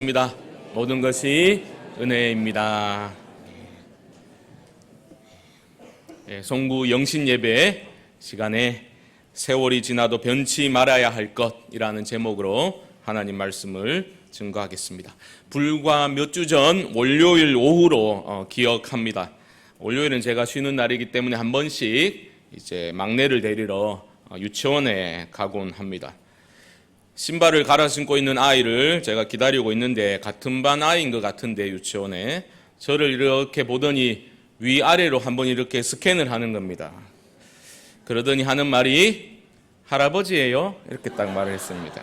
입니다. 모든 것이 은혜입니다. 송구 영신 예배 시간에 세월이 지나도 변치 말아야 할 것이라는 제목으로 하나님 말씀을 증거하겠습니다. 불과 몇 주 전 월요일 오후로 기억합니다. 월요일은 제가 쉬는 날이기 때문에 한 번씩 이제 막내를 데리러 유치원에 가곤 합니다. 신발을 갈아 신고 있는 아이를 제가 기다리고 있는데 같은 반 아이인 것 같은데 유치원에 저를 이렇게 보더니 위아래로 한번 이렇게 스캔을 하는 겁니다. 그러더니 하는 말이 할아버지예요? 이렇게 딱 말을 했습니다.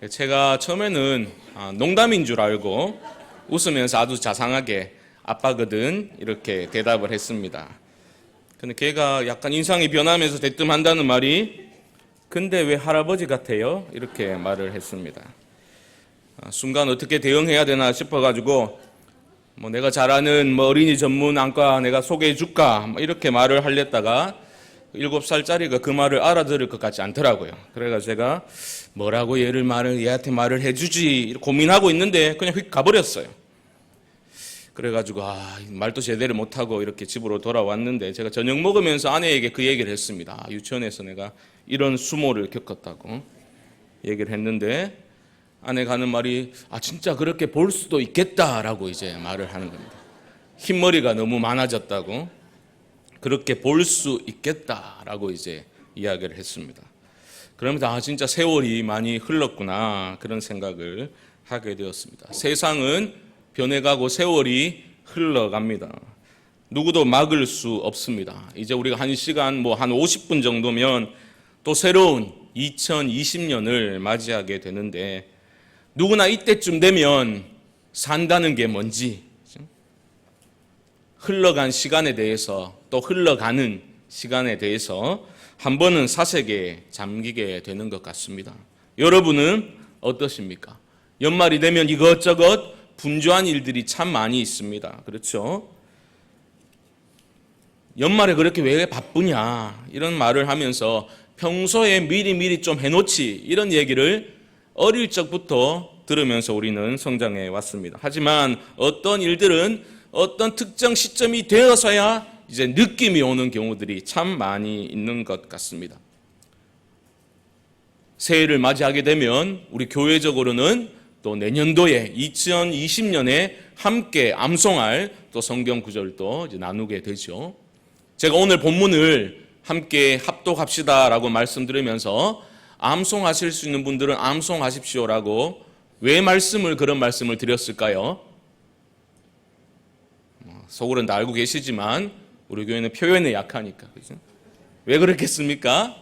제가 처음에는 농담인 줄 알고 웃으면서 아주 자상하게 아빠거든 이렇게 대답을 했습니다. 근데 걔가 약간 인상이 변하면서 대뜸한다는 말이 근데 왜 할아버지 같아요? 이렇게 말을 했습니다. 순간 어떻게 대응해야 되나 싶어가지고 내가 잘 아는 어린이 전문 안과 내가 소개해 줄까? 이렇게 말을 하려다가 7살짜리가 그 말을 알아들을 것 같지 않더라고요. 그래서 제가 뭐라고 얘한테 말을 해주지 고민하고 있는데 그냥 휙 가버렸어요. 그래가지고 말도 제대로 못하고 이렇게 집으로 돌아왔는데 제가 저녁 먹으면서 아내에게 그 얘기를 했습니다. 유치원에서 내가 이런 수모를 겪었다고 얘기를 했는데 아내가 하는 말이 진짜 그렇게 볼 수도 있겠다라고 이제 말을 하는 겁니다. 흰머리가 너무 많아졌다고 그렇게 볼 수 있겠다라고 이제 이야기를 했습니다. 그러면서 진짜 세월이 많이 흘렀구나 그런 생각을 하게 되었습니다. 세상은 변해가고 세월이 흘러갑니다. 누구도 막을 수 없습니다. 이제 우리가 한 시간 한 50분 정도면 또 새로운 2020년을 맞이하게 되는데 누구나 이때쯤 되면 산다는 게 뭔지 흘러간 시간에 대해서 또 흘러가는 시간에 대해서 한 번은 사색에 잠기게 되는 것 같습니다. 여러분은 어떠십니까? 연말이 되면 이것저것 분주한 일들이 참 많이 있습니다. 그렇죠? 연말에 그렇게 왜 바쁘냐 이런 말을 하면서 평소에 미리 좀 해놓지 이런 얘기를 어릴 적부터 들으면서 우리는 성장해 왔습니다. 하지만 어떤 일들은 어떤 특정 시점이 되어서야 이제 느낌이 오는 경우들이 참 많이 있는 것 같습니다. 새해를 맞이하게 되면 우리 교회적으로는 또 내년도에 2020년에 함께 암송할 또 성경 구절도 이제 나누게 되죠. 제가 오늘 본문을 함께 합독합시다라고 말씀드리면서 암송하실 수 있는 분들은 암송하십시오라고 왜 그런 말씀을 드렸을까요? 속으로는 다 알고 계시지만 우리 교회는 표현에 약하니까 그죠? 왜 그렇겠습니까?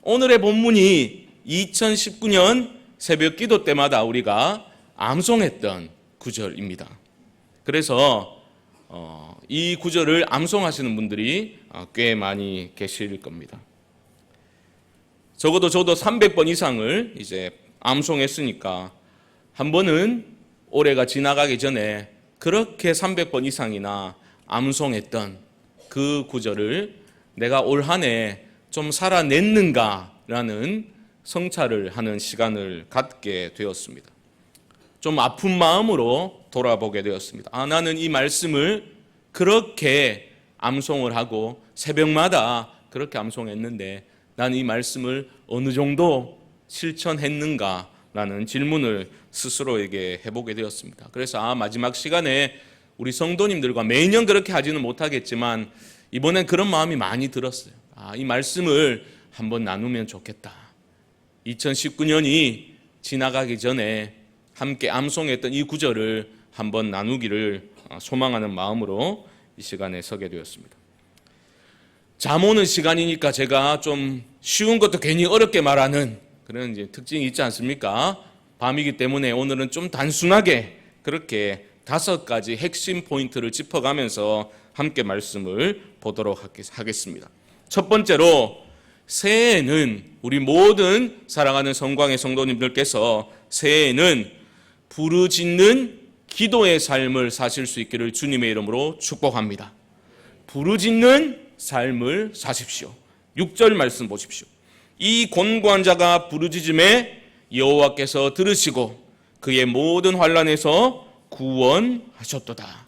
오늘의 본문이 2019년 새벽 기도 때마다 우리가 암송했던 구절입니다. 그래서 이 구절을 암송하시는 분들이 꽤 많이 계실 겁니다. 적어도 저도 300번 이상을 이제 암송했으니까 한 번은 올해가 지나가기 전에 그렇게 300번 이상이나 암송했던 그 구절을 내가 올 한 해 좀 살아냈는가라는 성찰을 하는 시간을 갖게 되었습니다. 좀 아픈 마음으로 돌아보게 되었습니다. 나는 이 말씀을 그렇게 암송을 하고 새벽마다 그렇게 암송했는데 나는 이 말씀을 어느 정도 실천했는가라는 질문을 스스로에게 해보게 되었습니다. 그래서 마지막 시간에 우리 성도님들과 매년 그렇게 하지는 못하겠지만 이번엔 그런 마음이 많이 들었어요. 이 말씀을 한번 나누면 좋겠다. 2019년이 지나가기 전에 함께 암송했던 이 구절을 한번 나누기를 소망하는 마음으로 이 시간에 서게 되었습니다. 잠 오는 시간이니까 제가 좀 쉬운 것도 괜히 어렵게 말하는 그런 이제 특징이 있지 않습니까? 밤이기 때문에 오늘은 좀 단순하게 그렇게 5가지 핵심 포인트를 짚어가면서 함께 말씀을 보도록 하겠습니다. 첫 번째로 새해에는 우리 모든 사랑하는 성광의 성도님들께서 새해에는 부르짖는 기도의 삶을 사실 수 있기를 주님의 이름으로 축복합니다. 부르짖는 삶을 사십시오. 6절 말씀 보십시오. 이 곤고한 자가 부르짖음에 여호와께서 들으시고 그의 모든 환난에서 구원하셨도다.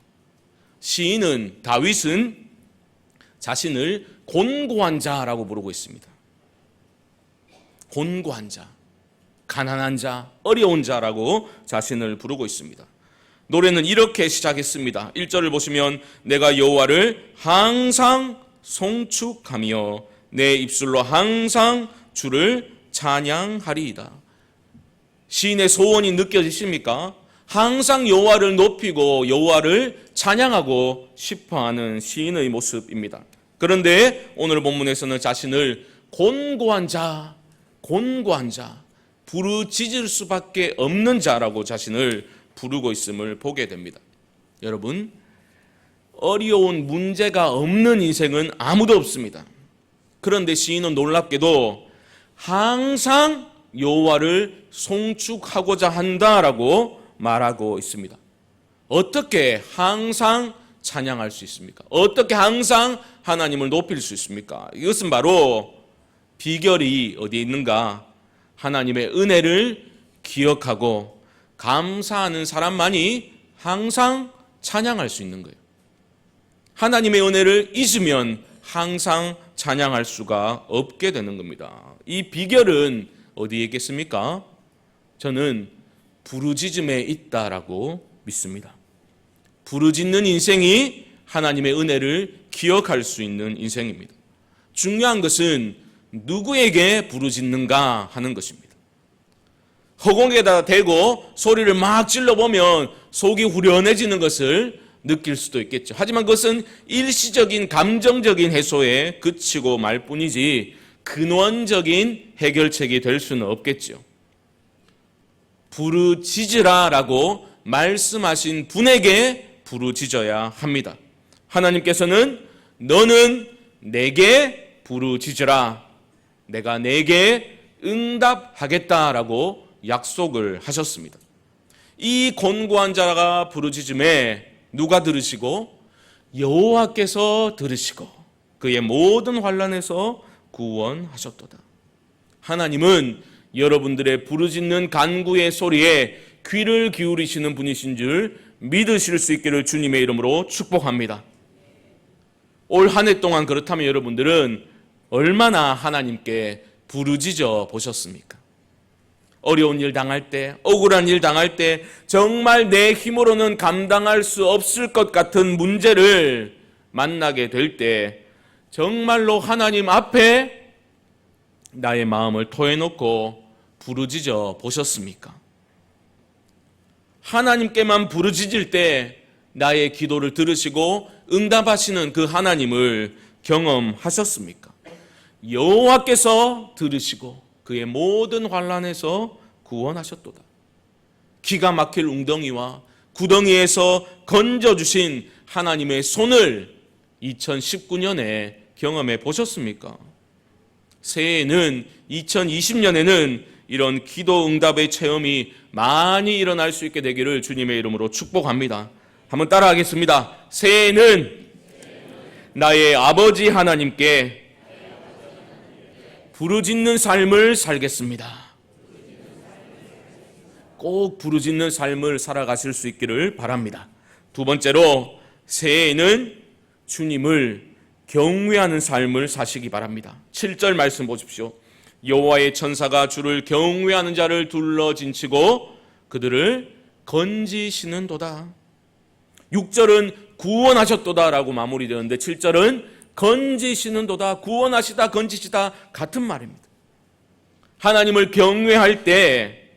시인은 다윗은 자신을 곤고한 자라고 부르고 있습니다. 곤고한 자, 가난한 자, 어려운 자라고 자신을 부르고 있습니다. 노래는 이렇게 시작했습니다. 1절을 보시면 내가 여호와를 항상 송축하며 내 입술로 항상 주를 찬양하리이다. 시인의 소원이 느껴지십니까? 항상 여호와를 높이고 여호와를 찬양하고 싶어하는 시인의 모습입니다. 그런데 오늘 본문에서는 자신을 곤고한 자, 부르짖을 수밖에 없는 자라고 자신을 부르고 있음을 보게 됩니다. 여러분, 어려운 문제가 없는 인생은 아무도 없습니다. 그런데 시인은 놀랍게도 항상 여호와를 송축하고자 한다라고 말하고 있습니다. 어떻게 항상 찬양할 수 있습니까? 어떻게 항상 하나님을 높일 수 있습니까? 이것은 바로 비결이 어디에 있는가? 하나님의 은혜를 기억하고 감사하는 사람만이 항상 찬양할 수 있는 거예요. 하나님의 은혜를 잊으면 항상 찬양할 수가 없게 되는 겁니다. 이 비결은 어디에 있겠습니까? 저는 부르짖음에 있다라고 믿습니다. 부르짖는 인생이 하나님의 은혜를 기억할 수 있는 인생입니다. 중요한 것은 누구에게 부르짖는가 하는 것입니다. 허공에다 대고 소리를 막 질러보면 속이 후련해지는 것을 느낄 수도 있겠죠. 하지만 그것은 일시적인 감정적인 해소에 그치고 말 뿐이지 근원적인 해결책이 될 수는 없겠죠. 부르짖으라라고 말씀하신 분에게 부르짖어야 합니다. 하나님께서는 너는 내게 부르짖으라, 내가 내게 응답하겠다라고 약속을 하셨습니다. 이 곤고한 자가 부르짖음에 누가 들으시고? 여호와께서 들으시고 그의 모든 환난에서 구원하셨도다. 하나님은 여러분들의 부르짖는 간구의 소리에 귀를 기울이시는 분이신 줄 믿으실 수 있기를 주님의 이름으로 축복합니다. 올 한 해 동안 그렇다면 여러분들은 얼마나 하나님께 부르짖어 보셨습니까? 어려운 일 당할 때, 억울한 일 당할 때, 정말 내 힘으로는 감당할 수 없을 것 같은 문제를 만나게 될 때 정말로 하나님 앞에 나의 마음을 토해놓고 부르짖어 보셨습니까? 하나님께만 부르짖을 때 나의 기도를 들으시고 응답하시는 그 하나님을 경험하셨습니까? 여호와께서 들으시고 그의 모든 환난에서 구원하셨도다. 기가 막힐 웅덩이와 구덩이에서 건져주신 하나님의 손을 2019년에 경험해 보셨습니까? 새해에는 2020년에는 이런 기도 응답의 체험이 많이 일어날 수 있게 되기를 주님의 이름으로 축복합니다. 한번 따라하겠습니다. 새해에는 나의 아버지 하나님께 부르짖는 삶을 살겠습니다. 꼭 부르짖는 삶을 살아가실 수 있기를 바랍니다. 두 번째로 새해에는 주님을 경외하는 삶을 사시기 바랍니다. 7절 말씀 보십시오. 여호와의 천사가 주를 경외하는 자를 둘러진치고 그들을 건지시는도다. 6절은 구원하셨도다라고 마무리되었는데 7절은 건지시는도다. 구원하시다, 건지시다 같은 말입니다. 하나님을 경외할 때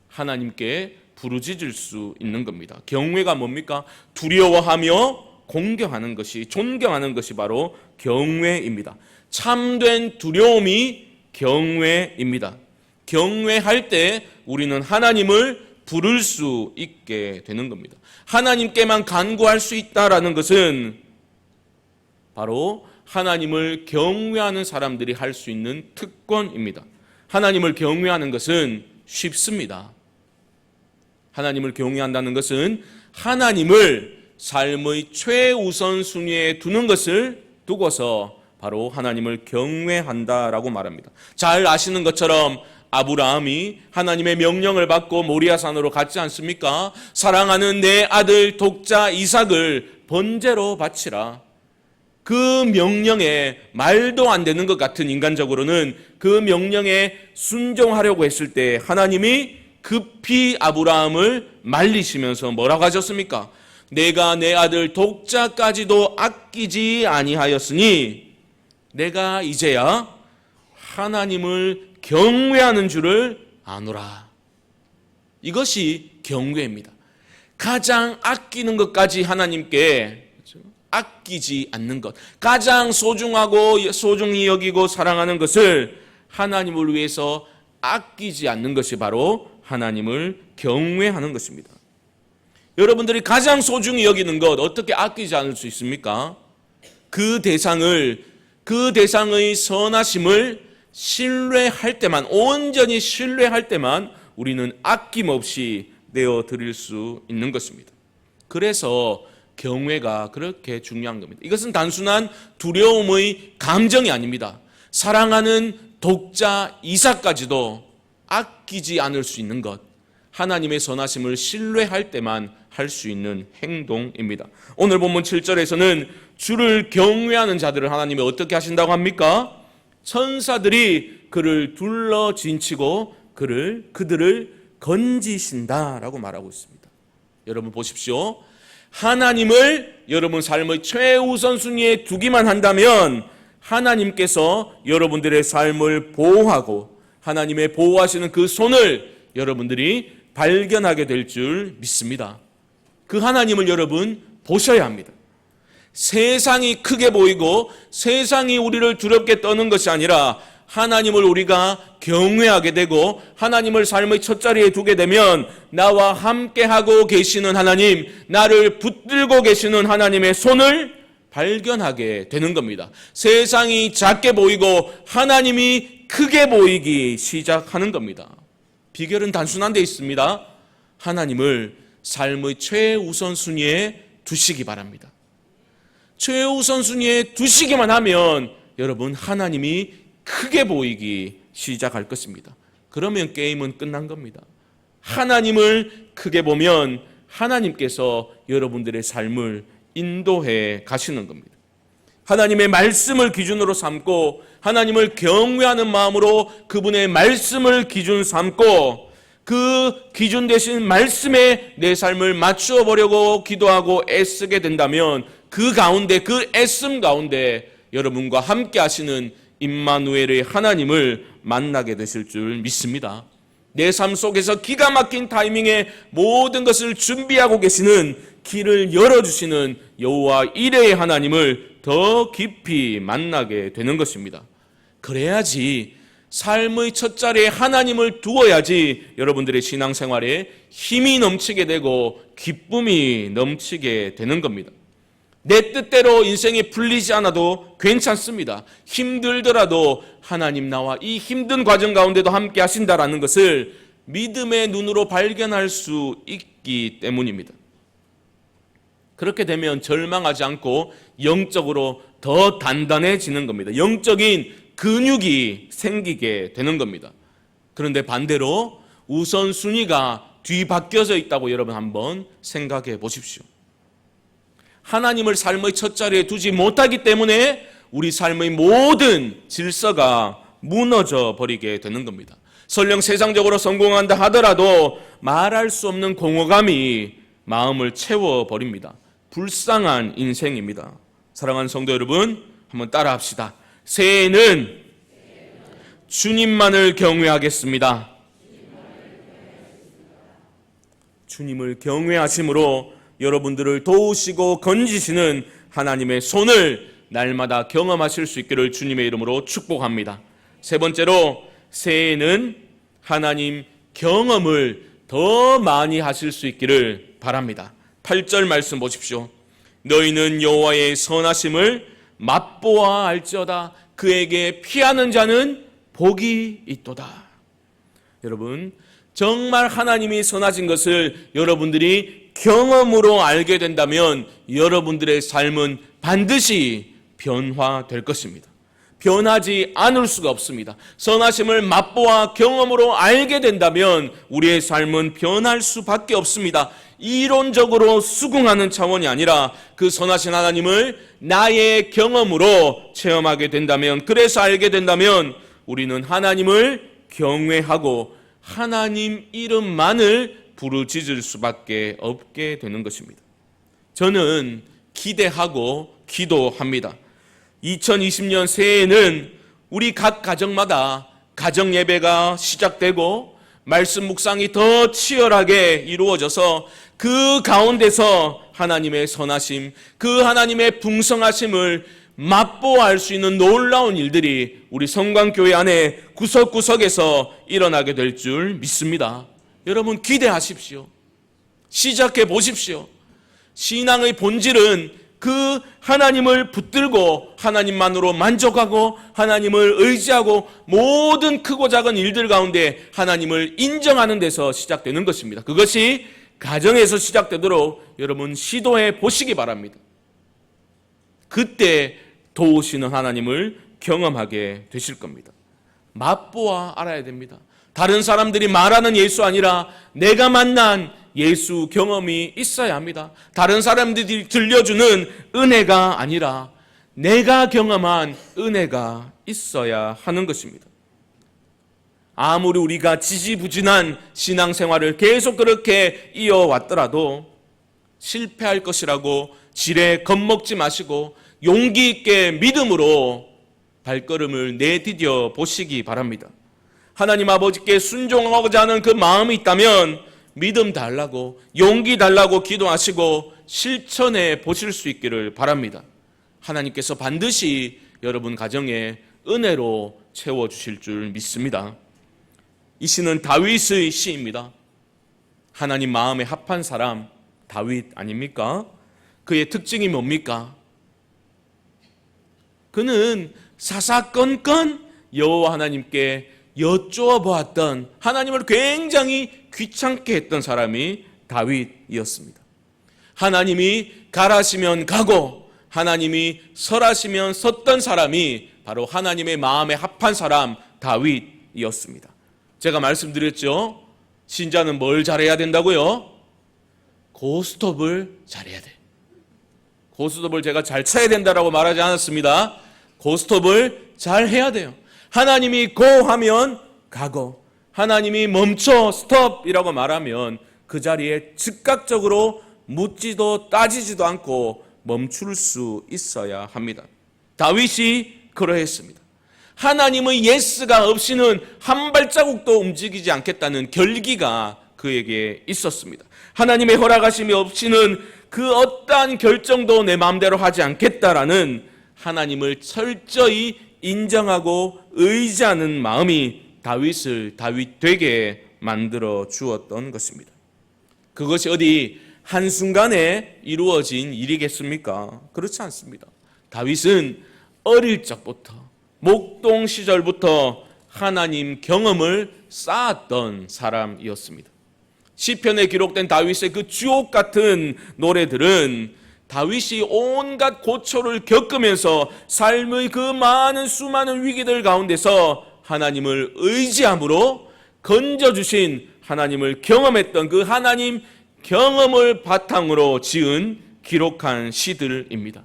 하나님께 부르짖을 수 있는 겁니다. 경외가 뭡니까? 두려워하며 공경하는 것이, 존경하는 것이 바로 경외입니다. 참된 두려움이 경외입니다. 경외할 때 우리는 하나님을 부를 수 있게 되는 겁니다. 하나님께만 간구할 수 있다라는 것은 바로 하나님을 경외하는 사람들이 할 수 있는 특권입니다. 하나님을 경외하는 것은 쉽습니다. 하나님을 경외한다는 것은 하나님을 삶의 최우선 순위에 두는 것을 두고서 바로 하나님을 경외한다라고 말합니다. 잘 아시는 것처럼 아브라함이 하나님의 명령을 받고 모리아산으로 갔지 않습니까? 사랑하는 내 아들 독자 이삭을 번제로 바치라. 그 명령에 말도 안 되는 것 같은 인간적으로는 그 명령에 순종하려고 했을 때 하나님이 급히 아브라함을 말리시면서 뭐라고 하셨습니까? 내가 내 아들 독자까지도 아끼지 아니하였으니 내가 이제야 하나님을 경외하는 줄을 아노라. 이것이 경외입니다. 가장 아끼는 것까지 하나님께 아끼지 않는 것, 가장 소중하고 소중히 여기고 사랑하는 것을 하나님을 위해서 아끼지 않는 것이 바로 하나님을 경외하는 것입니다. 여러분들이 가장 소중히 여기는 것 어떻게 아끼지 않을 수 있습니까? 그 대상의 선하심을 신뢰할 때만, 온전히 신뢰할 때만 우리는 아낌없이 내어드릴 수 있는 것입니다. 그래서 경외가 그렇게 중요한 겁니다. 이것은 단순한 두려움의 감정이 아닙니다. 사랑하는 독자 이삭까지도 아끼지 않을 수 있는 것, 하나님의 선하심을 신뢰할 때만 할 수 있는 행동입니다. 오늘 본문 7절에서는 주를 경외하는 자들을 하나님이 어떻게 하신다고 합니까? 천사들이 그를 둘러 진치고 그들을 건지신다라고 말하고 있습니다. 여러분 보십시오. 하나님을 여러분 삶의 최우선 순위에 두기만 한다면 하나님께서 여러분들의 삶을 보호하고 하나님의 보호하시는 그 손을 여러분들이 발견하게 될 줄 믿습니다. 그 하나님을 여러분 보셔야 합니다. 세상이 크게 보이고 세상이 우리를 두렵게 떠는 것이 아니라 하나님을 우리가 경외하게 되고 하나님을 삶의 첫자리에 두게 되면 나와 함께하고 계시는 하나님, 나를 붙들고 계시는 하나님의 손을 발견하게 되는 겁니다. 세상이 작게 보이고 하나님이 크게 보이기 시작하는 겁니다. 비결은 단순한 데 있습니다. 하나님을 삶의 최우선 순위에 두시기 바랍니다. 최우선 순위에 두시기만 하면 여러분 하나님이 크게 보이기 시작할 것입니다. 그러면 게임은 끝난 겁니다. 하나님을 크게 보면 하나님께서 여러분들의 삶을 인도해 가시는 겁니다. 하나님의 말씀을 기준으로 삼고 하나님을 경외하는 마음으로 그분의 말씀을 기준 삼고 그 기준 되신 말씀에 내 삶을 맞추어 보려고 기도하고 애쓰게 된다면 그 가운데, 그 애씀 가운데 여러분과 함께 하시는 임마누엘의 하나님을 만나게 되실 줄 믿습니다. 내 삶 속에서 기가 막힌 타이밍에 모든 것을 준비하고 계시는 길을 열어주시는 여호와 이레의 하나님을 더 깊이 만나게 되는 것입니다. 그래야지 삶의 첫자리에 하나님을 두어야지 여러분들의 신앙생활에 힘이 넘치게 되고 기쁨이 넘치게 되는 겁니다. 내 뜻대로 인생이 풀리지 않아도 괜찮습니다. 힘들더라도 하나님 나와 이 힘든 과정 가운데도 함께 하신다라는 것을 믿음의 눈으로 발견할 수 있기 때문입니다. 그렇게 되면 절망하지 않고 영적으로 더 단단해지는 겁니다. 영적인 근육이 생기게 되는 겁니다. 그런데 반대로 우선순위가 뒤바뀌어져 있다고 여러분 한번 생각해 보십시오. 하나님을 삶의 첫자리에 두지 못하기 때문에 우리 삶의 모든 질서가 무너져 버리게 되는 겁니다. 설령 세상적으로 성공한다 하더라도 말할 수 없는 공허감이 마음을 채워버립니다. 불쌍한 인생입니다. 사랑하는 성도 여러분, 한번 따라합시다. 새해에는 주님만을 경외하겠습니다. 주님을 경외하심으로 여러분들을 도우시고 건지시는 하나님의 손을 날마다 경험하실 수 있기를 주님의 이름으로 축복합니다. 세 번째로 새해에는 하나님 경험을 더 많이 하실 수 있기를 바랍니다. 8절 말씀 보십시오. 너희는 여호와의 선하심을 맛보아 알지어다. 그에게 피하는 자는 복이 있도다. 여러분, 정말 하나님이 선하신 것을 여러분들이 경험으로 알게 된다면 여러분들의 삶은 반드시 변화될 것입니다. 변하지 않을 수가 없습니다. 선하심을 맛보아 경험으로 알게 된다면 우리의 삶은 변할 수밖에 없습니다. 이론적으로 수긍하는 차원이 아니라 그 선하신 하나님을 나의 경험으로 체험하게 된다면, 그래서 알게 된다면 우리는 하나님을 경외하고 하나님 이름만을 부르짖을 수밖에 없게 되는 것입니다. 저는 기대하고 기도합니다. 2020년 새해에는 우리 각 가정마다 가정 예배가 시작되고 말씀 묵상이 더 치열하게 이루어져서 그 가운데서 하나님의 선하심, 그 하나님의 풍성하심을 맛보아할 수 있는 놀라운 일들이 우리 성광교회 안에 구석구석에서 일어나게 될 줄 믿습니다. 여러분 기대하십시오. 시작해 보십시오. 신앙의 본질은 그 하나님을 붙들고 하나님만으로 만족하고 하나님을 의지하고 모든 크고 작은 일들 가운데 하나님을 인정하는 데서 시작되는 것입니다. 그것이 가정에서 시작되도록 여러분 시도해 보시기 바랍니다. 그때 도우시는 하나님을 경험하게 되실 겁니다. 맛보아 알아야 됩니다. 다른 사람들이 말하는 예수 아니라 내가 만난 예수 경험이 있어야 합니다. 다른 사람들이 들려주는 은혜가 아니라 내가 경험한 은혜가 있어야 하는 것입니다. 아무리 우리가 지지부진한 신앙생활을 계속 그렇게 이어왔더라도 실패할 것이라고 지레 겁먹지 마시고 용기 있게 믿음으로 발걸음을 내디뎌 보시기 바랍니다. 하나님 아버지께 순종하고자 하는 그 마음이 있다면 믿음 달라고 용기 달라고 기도하시고 실천해 보실 수 있기를 바랍니다. 하나님께서 반드시 여러분 가정에 은혜로 채워주실 줄 믿습니다. 이 시는 다윗의 시입니다. 하나님 마음에 합한 사람 다윗 아닙니까? 그의 특징이 뭡니까? 그는 사사건건 여호와 하나님께 여쭈어 보았던, 하나님을 굉장히 귀찮게 했던 사람이 다윗이었습니다. 하나님이 가라시면 가고 하나님이 설하시면 섰던 사람이 바로 하나님의 마음에 합한 사람 다윗이었습니다. 제가 말씀드렸죠. 신자는 뭘 잘해야 된다고요? 고스톱을 잘해야 돼. 고스톱을 제가 잘 쳐야 된다라고 말하지 않았습니다. 고스톱을 잘 해야 돼요. 하나님이 고 하면 가고 하나님이 멈춰 스톱이라고 말하면 그 자리에 즉각적으로 묻지도 따지지도 않고 멈출 수 있어야 합니다. 다윗이 그러했습니다. 하나님의 예스가 없이는 한 발자국도 움직이지 않겠다는 결기가 그에게 있었습니다. 하나님의 허락하심이 없이는 그 어떠한 결정도 내 마음대로 하지 않겠다라는 하나님을 철저히 인정하고 의지하는 마음이 다윗을 다윗 되게 만들어 주었던 것입니다. 그것이 어디 한순간에 이루어진 일이겠습니까? 그렇지 않습니다. 다윗은 어릴 적부터 목동 시절부터 하나님 경험을 쌓았던 사람이었습니다. 시편에 기록된 다윗의 그 주옥 같은 노래들은 다윗이 온갖 고초를 겪으면서 삶의 그 많은 수많은 위기들 가운데서 하나님을 의지함으로 건져주신 하나님을 경험했던 그 하나님 경험을 바탕으로 지은 기록한 시들입니다.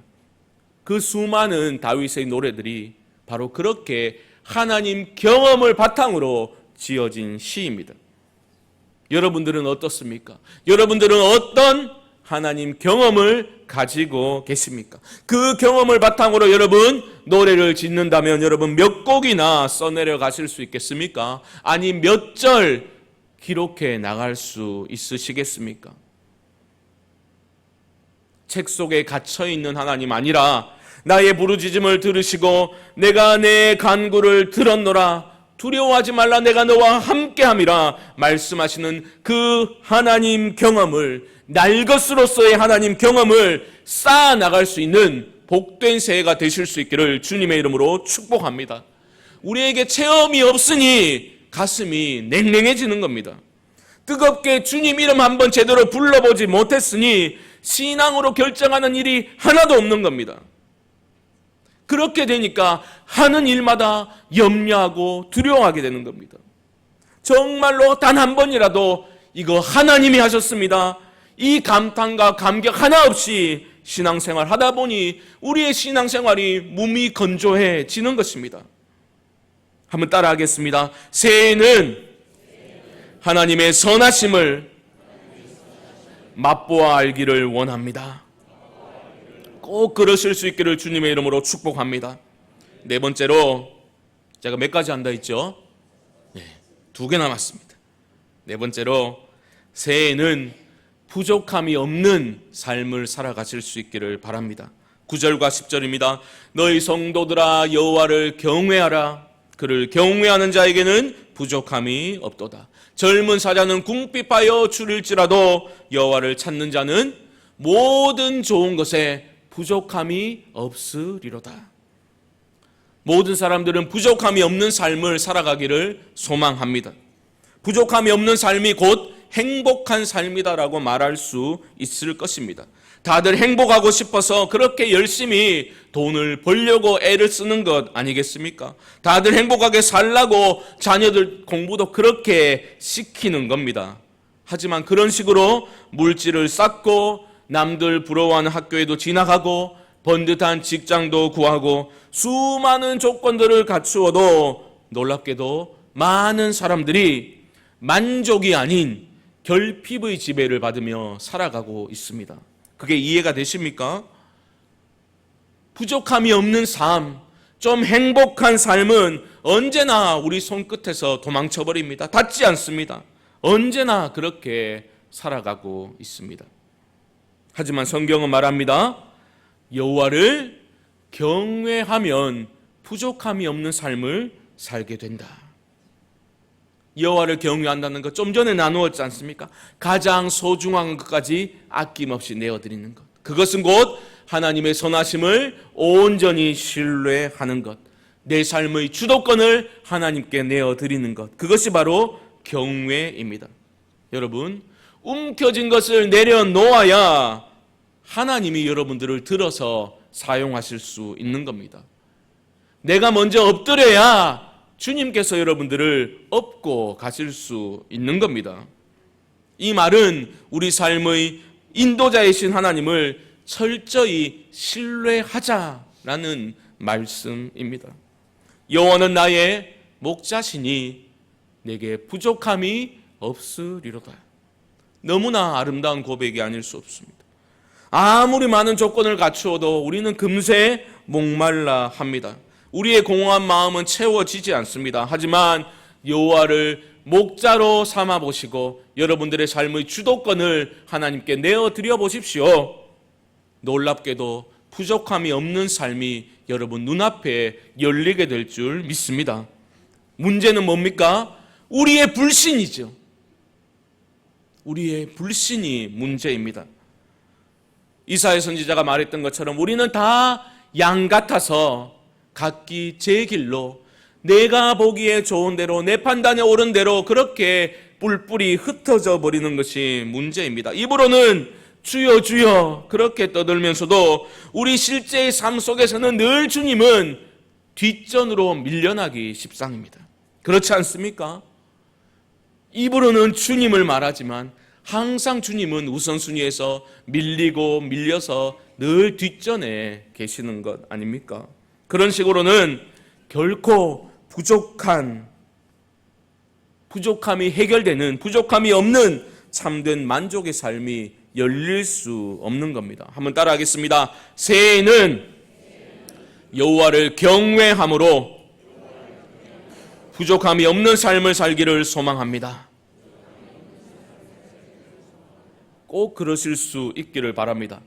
그 수많은 다윗의 노래들이 바로 그렇게 하나님 경험을 바탕으로 지어진 시입니다. 여러분들은 어떻습니까? 여러분들은 어떤 하나님 경험을 가지고 계십니까? 그 경험을 바탕으로 여러분 노래를 짓는다면 여러분 몇 곡이나 써내려 가실 수 있겠습니까? 아니 몇 절 기록해 나갈 수 있으시겠습니까? 책 속에 갇혀있는 하나님 아니라 나의 부르짖음을 들으시고 내가 내 간구를 들었노라 두려워하지 말라 내가 너와 함께함이라 말씀하시는 그 하나님 경험을 날 것으로서의 하나님 경험을 쌓아 나갈 수 있는 복된 새해가 되실 수 있기를 주님의 이름으로 축복합니다. 우리에게 체험이 없으니 가슴이 냉랭해지는 겁니다. 뜨겁게 주님 이름 한번 제대로 불러보지 못했으니 신앙으로 결정하는 일이 하나도 없는 겁니다. 그렇게 되니까 하는 일마다 염려하고 두려워하게 되는 겁니다. 정말로 단 한 번이라도 이거 하나님이 하셨습니다, 이 감탄과 감격 하나 없이 신앙생활 하다 보니 우리의 신앙생활이 몸이 건조해지는 것입니다. 한번 따라하겠습니다. 새해에는 하나님의 선하심을 맛보아 알기를 원합니다. 꼭 그러실 수 있기를 주님의 이름으로 축복합니다. 네 번째로, 제가 몇 가지 한다 했죠? 네, 2개 남았습니다. 네 번째로, 새해에는 부족함이 없는 삶을 살아가실 수 있기를 바랍니다. 9절과 10절입니다. 너희 성도들아 여호와를 경외하라. 그를 경외하는 자에게는 부족함이 없도다. 젊은 사자는 궁핍하여 줄일지라도 여호와를 찾는 자는 모든 좋은 것에 부족함이 없으리로다. 모든 사람들은 부족함이 없는 삶을 살아가기를 소망합니다. 부족함이 없는 삶이 곧 행복한 삶이다라고 말할 수 있을 것입니다. 다들 행복하고 싶어서 그렇게 열심히 돈을 벌려고 애를 쓰는 것 아니겠습니까? 다들 행복하게 살라고 자녀들 공부도 그렇게 시키는 겁니다. 하지만 그런 식으로 물질을 쌓고 남들 부러워하는 학교에도 진학하고 번듯한 직장도 구하고 수많은 조건들을 갖추어도 놀랍게도 많은 사람들이 만족이 아닌 결핍의 지배를 받으며 살아가고 있습니다. 그게 이해가 되십니까? 부족함이 없는 삶, 좀 행복한 삶은 언제나 우리 손끝에서 도망쳐버립니다. 닿지 않습니다. 언제나 그렇게 살아가고 있습니다. 하지만 성경은 말합니다. 여호와를 경외하면 부족함이 없는 삶을 살게 된다. 여호와를 경외한다는 것 좀 전에 나누었지 않습니까? 가장 소중한 것까지 아낌없이 내어드리는 것. 그것은 곧 하나님의 선하심을 온전히 신뢰하는 것. 내 삶의 주도권을 하나님께 내어드리는 것. 그것이 바로 경외입니다. 여러분, 움켜진 것을 내려놓아야 하나님이 여러분들을 들어서 사용하실 수 있는 겁니다. 내가 먼저 엎드려야 주님께서 여러분들을 업고 가실 수 있는 겁니다. 이 말은 우리 삶의 인도자이신 하나님을 철저히 신뢰하자라는 말씀입니다. 여호와는 나의 목자시니 내게 부족함이 없으리로다. 너무나 아름다운 고백이 아닐 수 없습니다. 아무리 많은 조건을 갖추어도 우리는 금세 목말라 합니다. 우리의 공허한 마음은 채워지지 않습니다. 하지만 여호와를 목자로 삼아 보시고 여러분들의 삶의 주도권을 하나님께 내어드려 보십시오. 놀랍게도 부족함이 없는 삶이 여러분 눈앞에 열리게 될 줄 믿습니다. 문제는 뭡니까? 우리의 불신이죠. 우리의 불신이 문제입니다. 이사야 선지자가 말했던 것처럼 우리는 다 양 같아서 각기 제 길로 내가 보기에 좋은 대로 내 판단에 옳은 대로 그렇게 뿔뿔이 흩어져 버리는 것이 문제입니다. 입으로는 주여 주여 그렇게 떠들면서도 우리 실제의 삶 속에서는 늘 주님은 뒷전으로 밀려나기 십상입니다. 그렇지 않습니까? 입으로는 주님을 말하지만 항상 주님은 우선순위에서 밀리고 밀려서 늘 뒷전에 계시는 것 아닙니까? 그런 식으로는 결코 부족함이 해결되는, 부족함이 없는 참된 만족의 삶이 열릴 수 없는 겁니다. 한번 따라하겠습니다. 새해에는 여호와를 경외함으로 부족함이 없는 삶을 살기를 소망합니다. 꼭 그러실 수 있기를 바랍니다.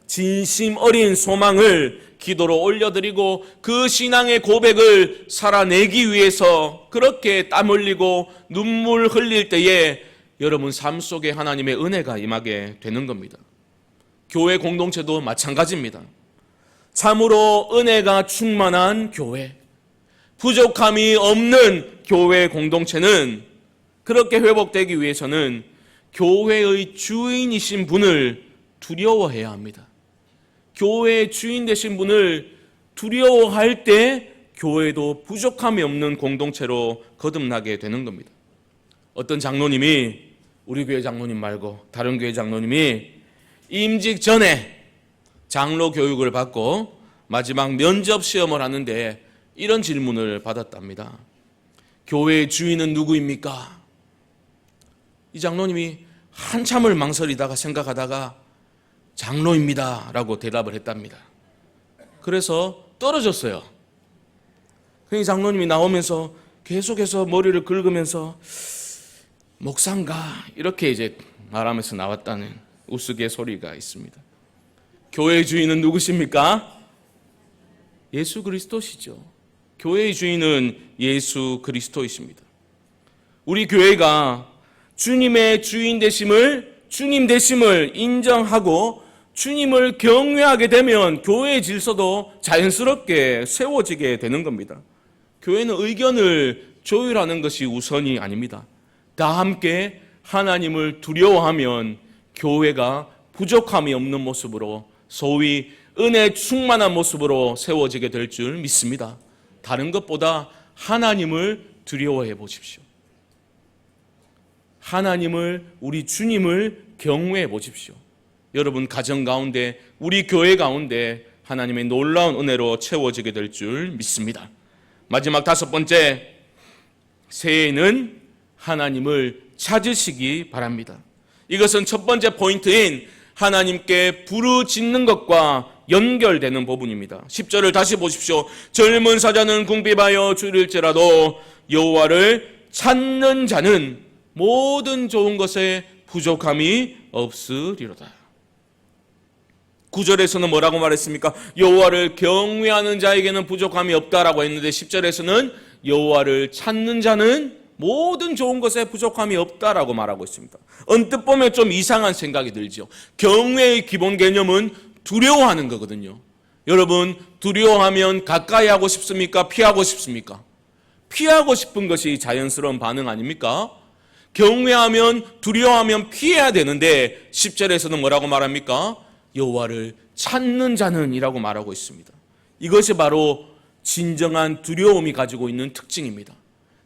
진심 어린 소망을 기도로 올려드리고 그 신앙의 고백을 살아내기 위해서 그렇게 땀 흘리고 눈물 흘릴 때에 여러분 삶 속에 하나님의 은혜가 임하게 되는 겁니다. 교회 공동체도 마찬가지입니다. 참으로 은혜가 충만한 교회, 부족함이 없는 교회 공동체는 그렇게 회복되기 위해서는 교회의 주인이신 분을 두려워해야 합니다. 교회의 주인 되신 분을 두려워할 때 교회도 부족함이 없는 공동체로 거듭나게 되는 겁니다. 어떤 장로님이, 우리 교회 장로님 말고 다른 교회 장로님이 임직 전에 장로 교육을 받고 마지막 면접 시험을 하는데 이런 질문을 받았답니다. 교회의 주인은 누구입니까? 이 장로님이 한참을 망설이다가 생각하다가 장로입니다 라고 대답을 했답니다. 그래서 떨어졌어요. 이 장로님이 나오면서 계속해서 머리를 긁으면서 목사인가 이렇게 이제 말하면서 나왔다는 우스갯소리가 있습니다. 교회의 주인은 누구십니까? 예수 그리스도시죠. 교회의 주인은 예수 그리스도이십니다. 우리 교회가 주님의 주인 되심을, 주님 되심을 인정하고 주님을 경외하게 되면 교회의 질서도 자연스럽게 세워지게 되는 겁니다. 교회는 의견을 조율하는 것이 우선이 아닙니다. 다 함께 하나님을 두려워하면 교회가 부족함이 없는 모습으로, 소위 은혜 충만한 모습으로 세워지게 될 줄 믿습니다. 다른 것보다 하나님을 두려워해 보십시오. 하나님을, 우리 주님을 경외해 보십시오. 여러분 가정 가운데, 우리 교회 가운데 하나님의 놀라운 은혜로 채워지게 될 줄 믿습니다. 마지막 5번째, 새해에는 하나님을 찾으시기 바랍니다. 이것은 첫 번째 포인트인 하나님께 부르짖는 것과 연결되는 부분입니다. 10절을 다시 보십시오. 젊은 사자는 궁핍하여 줄일지라도 여호와를 찾는 자는 모든 좋은 것에 부족함이 없으리로다. 9절에서는 뭐라고 말했습니까? 여호와를 경외하는 자에게는 부족함이 없다라고 했는데 10절에서는 여호와를 찾는 자는 모든 좋은 것에 부족함이 없다라고 말하고 있습니다. 언뜻 보면 좀 이상한 생각이 들죠. 경외의 기본 개념은 두려워하는 거거든요. 여러분, 두려워하면 가까이 하고 싶습니까? 피하고 싶습니까? 피하고 싶은 것이 자연스러운 반응 아닙니까? 경외하면, 두려워하면 피해야 되는데 10절에서는 뭐라고 말합니까? 여호와를 찾는 자는 이라고 말하고 있습니다. 이것이 바로 진정한 두려움이 가지고 있는 특징입니다.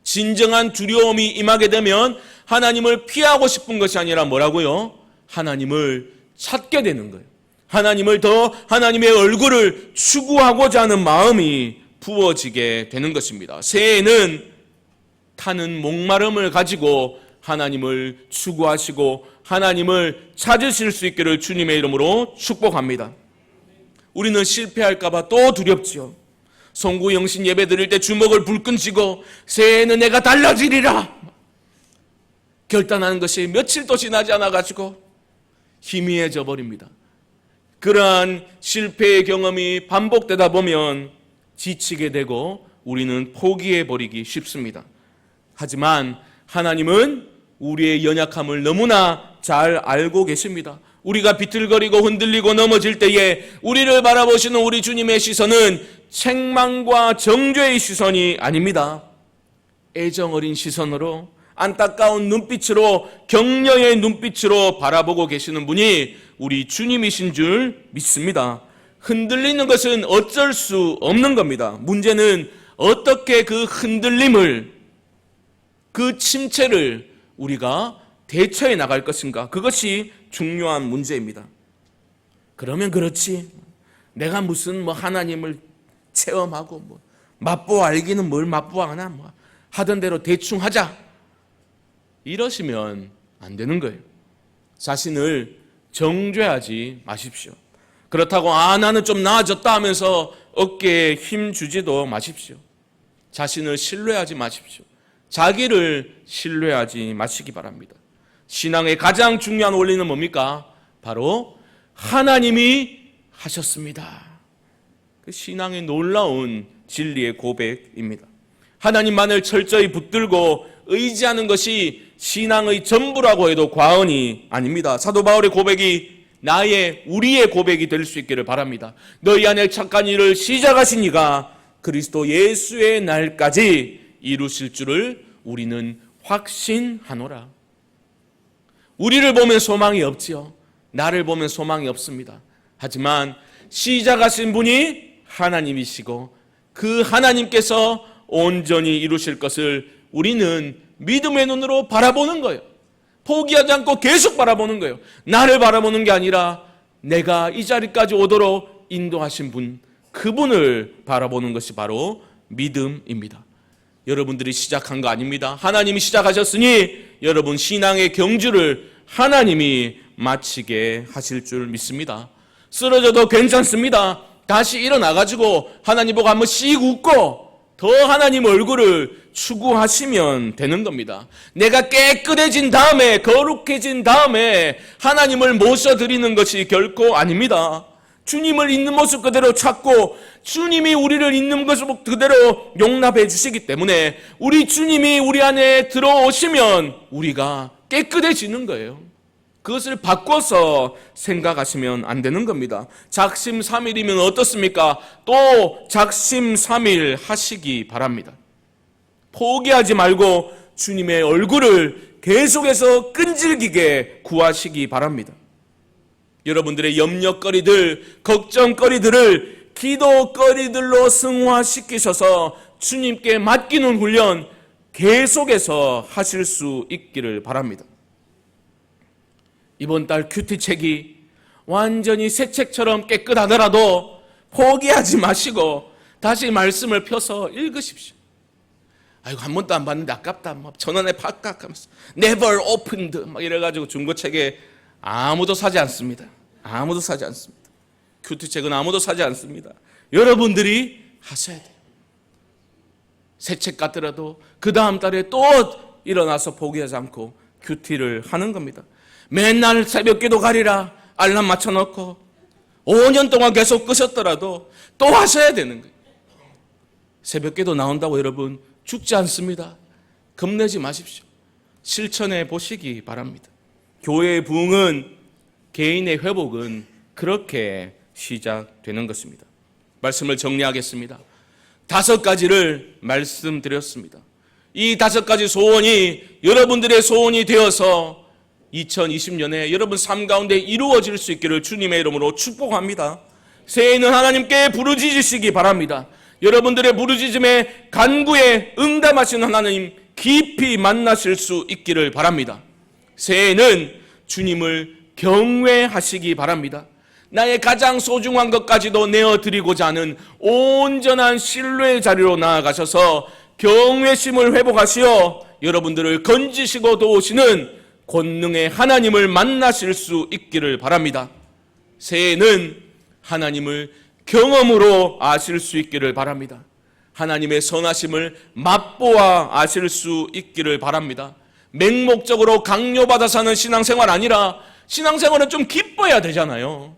진정한 두려움이 임하게 되면 하나님을 피하고 싶은 것이 아니라 뭐라고요? 하나님을 찾게 되는 거예요. 하나님의 얼굴을 추구하고자 하는 마음이 부어지게 되는 것입니다. 새해에는 타는 목마름을 가지고 하나님을 추구하시고 하나님을 찾으실 수 있기를 주님의 이름으로 축복합니다. 우리는 실패할까 봐 또 두렵지요. 송구 영신 예배 드릴 때 주먹을 불끈 쥐고 새해에는 내가 달라지리라 결단하는 것이 며칠도 지나지 않아가지고 희미해져 버립니다. 그러한 실패의 경험이 반복되다 보면 지치게 되고 우리는 포기해버리기 쉽습니다. 하지만 하나님은 우리의 연약함을 너무나 잘 알고 계십니다. 우리가 비틀거리고 흔들리고 넘어질 때에 우리를 바라보시는 우리 주님의 시선은 책망과 정죄의 시선이 아닙니다. 애정 어린 시선으로, 안타까운 눈빛으로, 격려의 눈빛으로 바라보고 계시는 분이 우리 주님이신 줄 믿습니다. 흔들리는 것은 어쩔 수 없는 겁니다. 문제는 어떻게 그 흔들림을, 그 침체를 우리가 대처해 나갈 것인가? 그것이 중요한 문제입니다. 그러면 그렇지, 내가 무슨 하나님을 체험하고 맛보아 알기는 뭘 맛보아하나, 하던 대로 대충 하자, 이러시면 안 되는 거예요. 자신을 정죄하지 마십시오. 그렇다고 나는 좀 나아졌다 하면서 어깨에 힘 주지도 마십시오. 자신을 신뢰하지 마십시오. 자기를 신뢰하지 마시기 바랍니다. 신앙의 가장 중요한 원리는 뭡니까? 바로 하나님이 하셨습니다. 그 신앙의 놀라운 진리의 고백입니다. 하나님만을 철저히 붙들고 의지하는 것이 신앙의 전부라고 해도 과언이 아닙니다. 사도 바울의 고백이 우리의 고백이 될 수 있기를 바랍니다. 너희 안에 착한 일을 시작하신 이가 그리스도 예수의 날까지 이루실 줄을 우리는 확신하노라. 우리를 보면 소망이 없지요. 나를 보면 소망이 없습니다. 하지만 시작하신 분이 하나님이시고 그 하나님께서 온전히 이루실 것을 우리는 믿음의 눈으로 바라보는 거예요. 포기하지 않고 계속 바라보는 거예요. 나를 바라보는 게 아니라 내가 이 자리까지 오도록 인도하신 분, 그분을 바라보는 것이 바로 믿음입니다. 여러분들이 시작한 거 아닙니다. 하나님이 시작하셨으니 여러분 신앙의 경주를 하나님이 마치게 하실 줄 믿습니다. 쓰러져도 괜찮습니다. 다시 일어나가지고 하나님 보고 한번 씩 웃고 더 하나님 얼굴을 추구하시면 되는 겁니다. 내가 깨끗해진 다음에, 거룩해진 다음에 하나님을 모셔드리는 것이 결코 아닙니다. 주님을 있는 모습 그대로 찾고 주님이 우리를 있는 모습 그대로 용납해 주시기 때문에 우리 주님이 우리 안에 들어오시면 우리가 깨끗해지는 거예요. 그것을 바꿔서 생각하시면 안 되는 겁니다. 작심삼일이면 어떻습니까? 또 작심삼일 하시기 바랍니다. 포기하지 말고 주님의 얼굴을 계속해서 끈질기게 구하시기 바랍니다. 여러분들의 염려거리들, 걱정거리들을 기도거리들로 승화시키셔서 주님께 맡기는 훈련 계속해서 하실 수 있기를 바랍니다. 이번 달 큐티책이 완전히 새 책처럼 깨끗하더라도 포기하지 마시고 다시 말씀을 펴서 읽으십시오. 아이고 한 번도 안 봤는데 아깝다. 막 전원에 팍팍 하면서 never opened 막 이래가지고 중고책에 아무도 사지 않습니다. 아무도 사지 않습니다. 큐티책은 아무도 사지 않습니다. 여러분들이 하셔야 돼요. 새 책 같더라도 그 다음 달에 또 일어나서 포기하지 않고 큐티를 하는 겁니다. 맨날 새벽기도 가리라 알람 맞춰놓고 5년 동안 계속 끄셨더라도 또 하셔야 되는 거예요. 새벽기도 나온다고 여러분 죽지 않습니다. 겁내지 마십시오. 실천해 보시기 바랍니다. 교회의 부흥은, 개인의 회복은 그렇게 시작되는 것입니다. 말씀을 정리하겠습니다. 5가지를 말씀드렸습니다. 이 5가지 소원이 여러분들의 소원이 되어서 2020년에 여러분 삶 가운데 이루어질 수 있기를 주님의 이름으로 축복합니다. 새해에는 하나님께 부르짖으시기 바랍니다. 여러분들의 부르짖음에 간구에 응답하시는 하나님 깊이 만나실 수 있기를 바랍니다. 새해에는 주님을 경외하시기 바랍니다. 나의 가장 소중한 것까지도 내어드리고자 하는 온전한 신뢰의 자리로 나아가셔서 경외심을 회복하시어 여러분들을 건지시고 도우시는 권능의 하나님을 만나실 수 있기를 바랍니다. 새해에는 하나님을 경험으로 아실 수 있기를 바랍니다. 하나님의 선하심을 맛보아 아실 수 있기를 바랍니다. 맹목적으로 강요받아 사는 신앙생활 아니라 신앙생활은 좀 기뻐야 되잖아요.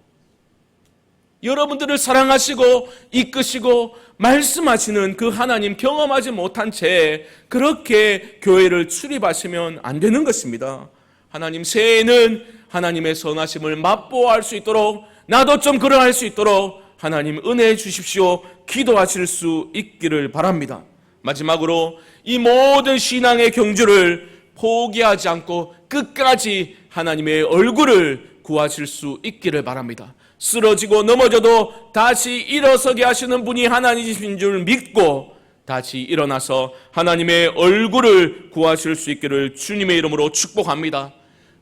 여러분들을 사랑하시고 이끄시고 말씀하시는 그 하나님 경험하지 못한 채 그렇게 교회를 출입하시면 안 되는 것입니다. 하나님 새해에는 하나님의 선하심을 맛보아 할 수 있도록 나도 좀 그러할 수 있도록 하나님 은혜해 주십시오. 기도하실 수 있기를 바랍니다. 마지막으로 이 모든 신앙의 경주를 포기하지 않고 끝까지 하나님의 얼굴을 구하실 수 있기를 바랍니다. 쓰러지고 넘어져도 다시 일어서게 하시는 분이 하나님이신 줄 믿고 다시 일어나서 하나님의 얼굴을 구하실 수 있기를 주님의 이름으로 축복합니다.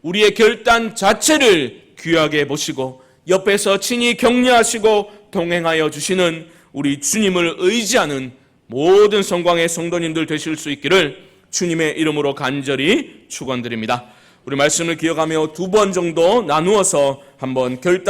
우리의 결단 자체를 귀하게 보시고 옆에서 친히 격려하시고 동행하여 주시는 우리 주님을 의지하는 모든 성광의 성도님들 되실 수 있기를 주님의 이름으로 간절히 축원드립니다. 우리 말씀을 기억하며 2번 정도 나누어서 한번 결단